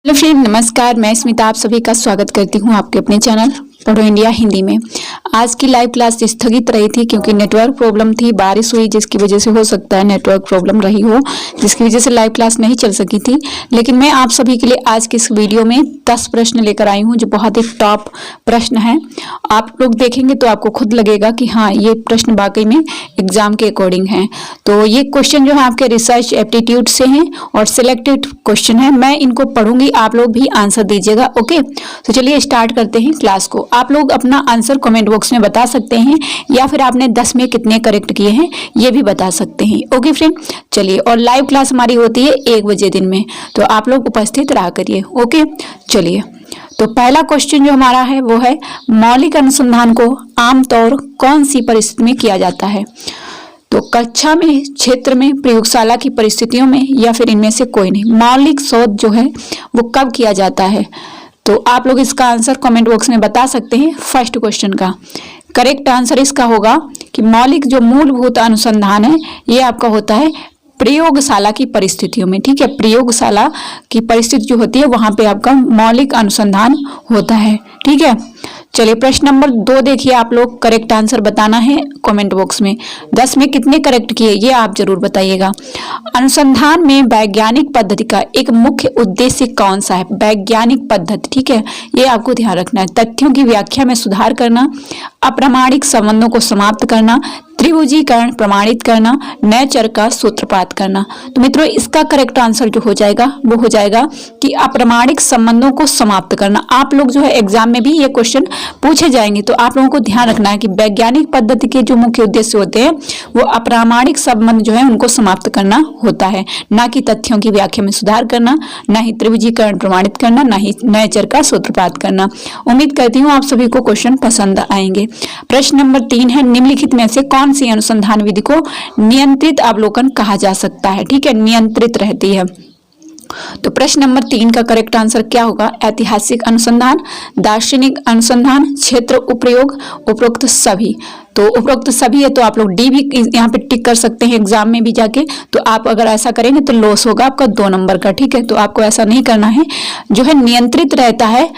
Hello friend, नमस्कार। मैं स्मिता आप सभी का स्वागत करती हूं आपके अपने चैनल पढ़ो इंडिया हिंदी में। आज की लाइव क्लास स्थगित रही थी क्योंकि नेटवर्क प्रॉब्लम थी, बारिश हुई जिसकी वजह से हो सकता है नेटवर्क प्रॉब्लम रही हो, जिसकी वजह से लाइव क्लास नहीं चल सकी थी। लेकिन मैं आप सभी के लिए आज के इस वीडियो में 10 प्रश्न लेकर आई हूं जो बहुत ही टॉप प्रश्न है। आप लोग देखेंगे तो आपको खुद लगेगा कि हाँ, ये प्रश्न वाकई में एग्जाम के अकॉर्डिंग है। तो ये क्वेश्चन जो है आपके रिसर्च एप्टीट्यूड से हैं और सिलेक्टेड क्वेश्चन है। मैं इनको पढ़ूंगी, आप लोग भी आंसर दीजिएगा। ओके, तो चलिए स्टार्ट करते हैं क्लास को। आप लोग अपना आंसर कमेंट बॉक्स में बता सकते हैं या फिर आपने 10 में कितने करेक्ट किए हैं ये भी बता सकते हैं। ओके फ्रेंड, चलिए। और लाइव क्लास हमारी होती है 1 बजे दिन में, तो आप लोग उपस्थित रहा करिए। ओके, चलिए। तो पहला क्वेश्चन जो हमारा है वो है, मौलिक अनुसंधान को आमतौर कौन सी परिस्थिति में किया जाता है? तो कक्षा में, क्षेत्र में, प्रयोगशाला की परिस्थितियों में या फिर इनमें से कोई नहीं। मौलिक शोध जो है वो कब किया जाता है? तो आप लोग इसका आंसर कमेंट बॉक्स में बता सकते हैं। फर्स्ट क्वेश्चन का करेक्ट आंसर इसका होगा कि मौलिक जो मूलभूत अनुसंधान है ये आपका होता है प्रयोगशाला की परिस्थितियों में। ठीक है, प्रयोगशाला की परिस्थिति जो होती है वहां पे आपका मौलिक अनुसंधान होता है। ठीक है, चलिए प्रश्न नंबर 2 देखिए। आप लोग करेक्ट आंसर बताना है कमेंट बॉक्स में। 10 में कितने करेक्ट किए ये आप जरूर बताइएगा। अनुसंधान में वैज्ञानिक पद्धति का एक मुख्य उद्देश्य कौन सा है? वैज्ञानिक पद्धति, ठीक है, ये आपको ध्यान रखना है। तथ्यों की व्याख्या में सुधार करना, अप्रामाणिक संबंधों को समाप्त करना, त्रिभुजीकरण प्रमाणित करना, नए चर का सूत्रपात करना। तो मित्रों इसका करेक्ट आंसर जो हो जाएगा वो हो जाएगा कि अप्रामाणिक संबंधों को समाप्त करना। आप लोग जो है एग्जाम में भी ये क्वेश्चन पूछे जाएंगे, तो आप लोगों को ध्यान रखना है कि वैज्ञानिक पद्धति के जो मुख्य उद्देश्य होते हैं वो अप्रामाणिक संबंध जो है उनको समाप्त करना होता है, ना कि तथ्यों की व्याख्या में सुधार करना, ना ही त्रिभुजीकरण प्रमाणित करना, ना ही नए चर का सूत्रपात करना। उम्मीद करती हूँ आप सभी को क्वेश्चन पसंद आएंगे। प्रश्न नंबर 3 है, निम्नलिखित में से कौन सी अनुसंधान विधि को नियंत्रित अवलोकन कहा जा सकता है? ठीक है, नियंत्रित रहती है। तो प्रश्न नंबर 3 का करेक्ट आंसर क्या होगा? ऐतिहासिक अनुसंधान, दार्शनिक अनुसंधान, क्षेत्र उपयोग, उपरोक्त सभी। तो उपरोक्त सभी है तो आप लोग डी भी यहाँ पे टिक कर सकते हैं एग्जाम में भी जाके। तो आप अगर ऐसा करेंगे तो लॉस होगा आपका 2 नंबर का। ठीक है, तो आपको ऐसा नहीं करना है। जो है नियंत्रित रहता है,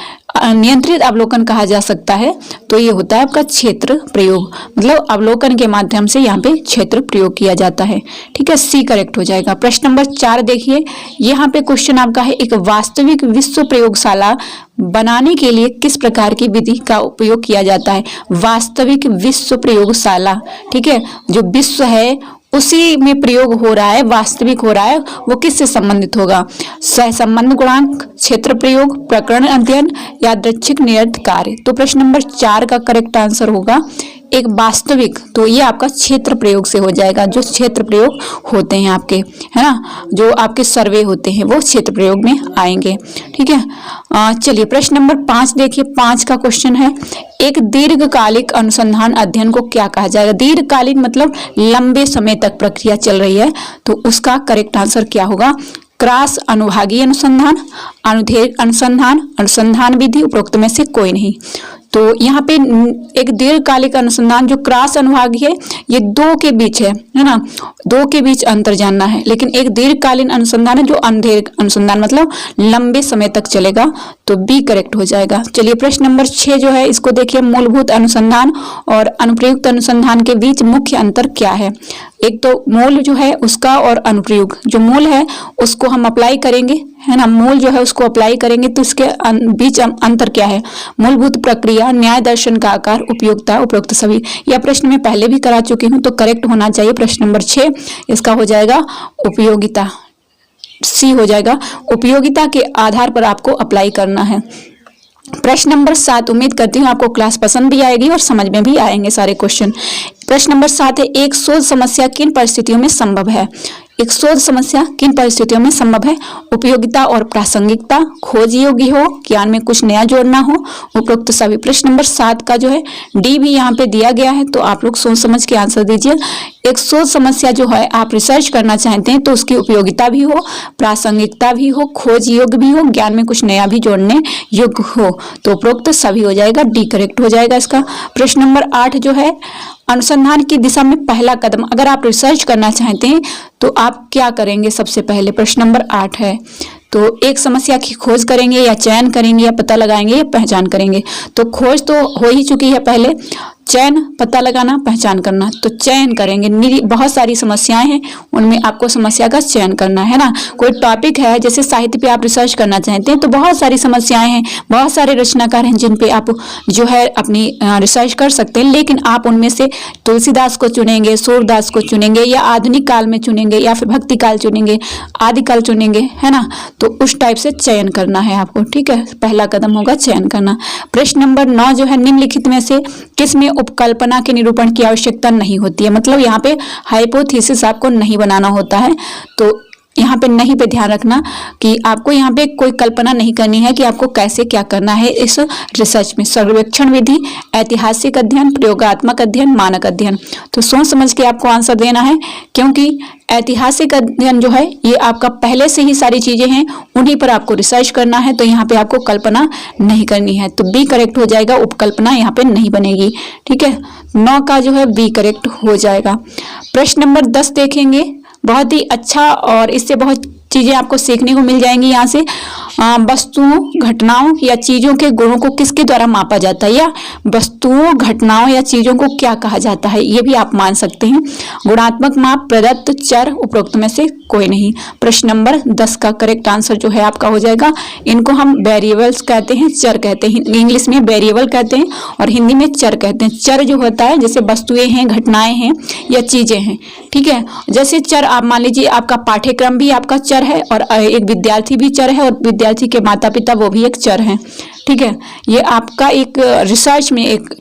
नियंत्रित अवलोकन कहा जा सकता है, तो ये होता है आपका क्षेत्र प्रयोग, मतलब अवलोकन के माध्यम से यहाँ पे क्षेत्र प्रयोग किया जाता है। ठीक है, सी करेक्ट हो जाएगा। प्रश्न नंबर 4 देखिए, यहाँ पे क्वेश्चन आपका है, एक वास्तविक विश्व प्रयोगशाला बनाने के लिए किस प्रकार की विधि का उपयोग किया जाता है? वास्तविक विश्व प्रयोगशाला, ठीक है, जो विश्व है उसी में प्रयोग हो रहा है, वास्तविक हो रहा है, वो किससे संबंधित होगा? सहसंबंध गुणांक, क्षेत्र प्रयोग, प्रकरण अध्ययन, यादृच्छिक निरर्थ कार्य। तो प्रश्न नंबर 4 का करेक्ट आंसर होगा एक वास्तविक, तो ये आपका क्षेत्र प्रयोग से हो जाएगा। जो क्षेत्र प्रयोग होते हैं आपके, है ना, जो आपके सर्वे होते हैं वो क्षेत्र प्रयोग में आएंगे। ठीक है, चलिए प्रश्न नंबर 5 देखिए। 5 का क्वेश्चन है, एक दीर्घकालिक अनुसंधान अध्ययन को क्या कहा जाएगा? दीर्घकालिक मतलब लंबे समय तक प्रक्रिया चल रही है, तो उसका करेक्ट आंसर क्या होगा? क्रॉस अनुभागीय अनुसंधान, अनुदैर्घ्य अनुसंधान, अनुसंधान विधि, उपरोक्त में से कोई नहीं। तो यहाँ पे एक दीर्घकालिक अनुसंधान जो क्रॉस अनुभागीय है ये 2 के बीच है ना, 2 के बीच अंतर जानना है। लेकिन एक दीर्घकालीन अनुसंधान है जो अनुदैर्घ्य अनुसंधान मतलब लंबे समय तक चलेगा, तो बी करेक्ट हो जाएगा। चलिए प्रश्न नंबर 6 जो है इसको देखिए, मूलभूत अनुसंधान और अनुप्रयुक्त अनुसंधान के बीच मुख्य अंतर क्या है? एक तो मूल जो है उसका और अनुप्रयोग, जो मूल है उसको हम अप्लाई करेंगे, है ना, मूल जो है उसको अप्लाई करेंगे तो इसके बीच अंतर क्या है? मूलभूत प्रक्रिया, न्याय दर्शन का आकार, उपयोगिता, उपरोक्त सभी। यह प्रश्न मैं पहले भी करा चुकी हूं, तो करेक्ट होना चाहिए प्रश्न नंबर 6, इसका हो जाएगा उपयोगिता, सी हो जाएगा। उपयोगिता के आधार पर आपको अप्लाई करना है। प्रश्न नंबर 7, उम्मीद करती हूँ आपको क्लास पसंद भी आएगी और समझ में भी आएंगे सारे क्वेश्चन। प्रश्न नंबर 7 है, एक शोध समस्या किन परिस्थितियों में संभव है? एक शोध समस्या किन परिस्थितियों में संभव है? उपयोगिता और प्रासंगिकता, खोज योग्य हो, ज्ञान में कुछ नया जोड़ना हो, उपरोक्त सभी। प्रश्न नंबर 7 का जो है डी भी यहाँ पे दिया गया है, तो आप लोग सोच समझ के आंसर दीजिए। एक शोध समस्या जो है आप रिसर्च करना चाहते हैं तो उसकी उपयोगिता भी हो, प्रासंगिकता भी हो, खोज योग्य भी हो, ज्ञान में कुछ नया भी जोड़ने योग्य हो, तो उपरोक्त सभी हो जाएगा, डी करेक्ट हो जाएगा इसका। प्रश्न नंबर 8 जो है, अनुसंधान की दिशा में पहला कदम, अगर आप रिसर्च करना चाहते हैं तो आप क्या करेंगे सबसे पहले? प्रश्न नंबर 8 है, तो एक समस्या की खोज करेंगे या चयन करेंगे या पता लगाएंगे या पहचान करेंगे। तो खोज तो हो ही चुकी है पहले, चयन पता लगाना पहचान करना। तो चयन करेंगे, बहुत सारी समस्याएं हैं उनमें आपको समस्या का चयन करना है ना। कोई टॉपिक है जैसे साहित्य पे आप रिसर्च करना चाहते हैं तो बहुत सारी समस्याएं हैं, बहुत सारे रचनाकार हैं जिन पे आप जो है अपनी रिसर्च कर सकते हैं, लेकिन आप उनमें से तुलसीदास को चुनेंगे, सूरदास को चुनेंगे या आधुनिक काल में चुनेंगे या फिर भक्ति काल चुनेंगे, आदिकाल चुनेंगे, है ना। तो उस टाइप से चयन करना है आपको, ठीक है। पहला कदम होगा चयन करना। प्रश्न नंबर 9 जो है, निम्नलिखित में से किसमें उपकल्पना के निरूपण की आवश्यकता नहीं होती है। मतलब यहाँ पे हाइपोथेसिस आपको नहीं बनाना होता है। तो यहाँ पे नहीं पे ध्यान रखना कि आपको यहाँ पे कोई कल्पना नहीं करनी है कि आपको कैसे क्या करना है इस रिसर्च में। सर्वेक्षण विधि, ऐतिहासिक अध्ययन, प्रयोगात्मक अध्ययन, मानक अध्ययन। तो सोच समझ के आपको आंसर देना है, क्योंकि ऐतिहासिक अध्ययन जो है ये आपका पहले से ही सारी चीजें हैं, उन्हीं पर आपको रिसर्च करना है। तो यहाँ पे आपको कल्पना नहीं करनी है, तो बी करेक्ट हो जाएगा, उपकल्पना यहाँ पे नहीं बनेगी, ठीक है। 9 का जो है बी करेक्ट हो जाएगा। प्रश्न नंबर 10 देखेंगे, बहुत ही अच्छा और इससे बहुत चीजें आपको सीखने को मिल जाएंगी यहाँ से। वस्तुओं, घटनाओं या चीजों के गुणों को किसके द्वारा मापा जाता है, या वस्तुओं, घटनाओं या चीजों को क्या कहा जाता है, ये भी आप मान सकते हैं। गुणात्मक माप, प्रदत्त, चर, उपरोक्त में से कोई नहीं। प्रश्न नंबर 10 का करेक्ट आंसर जो है आपका हो जाएगा। इनको हम वेरिएबल्स कहते हैं, चर कहते हैं। इंग्लिश में वेरिएबल कहते हैं और हिंदी में चर कहते हैं। चर जो होता है जैसे वस्तुएं हैं, घटनाएं हैं या चीजें हैं, ठीक है। जैसे चर आप मान लीजिए आपका पाठ्यक्रम भी आपका चर है और एक विद्यार्थी भी चर है और विद्यार्थी के माता पिता वो भी एक चर हैं, ठीक है। ये आपका एक रिसर्च में एक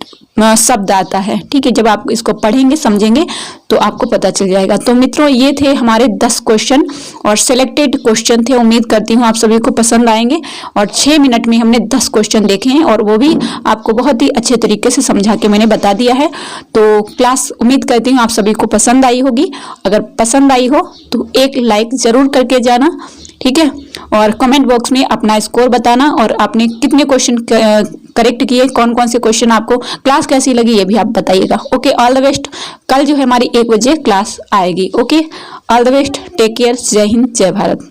शब्द आता है, ठीक है। जब आप इसको पढ़ेंगे समझेंगे तो आपको पता चल जाएगा। तो मित्रों ये थे हमारे 10 क्वेश्चन और सिलेक्टेड क्वेश्चन थे। उम्मीद करती हूँ आप सभी को पसंद आएंगे। और 6 मिनट में हमने 10 क्वेश्चन देखे हैं और वो भी आपको बहुत ही अच्छे तरीके से समझा के मैंने बता दिया है। तो क्लास उम्मीद करती हूँ आप सभी को पसंद आई होगी। अगर पसंद आई हो तो एक लाइक जरूर करके जाना, ठीक है। और कमेंट बॉक्स में अपना स्कोर बताना और आपने कितने क्वेश्चन करेक्ट किए, कौन कौन से क्वेश्चन आपको, क्लास कैसी लगी ये भी आप बताइएगा। Okay, all the best. कल जो है हमारी 1 बजे क्लास आएगी। Okay, all the best, take care, जय हिंद, जय भारत।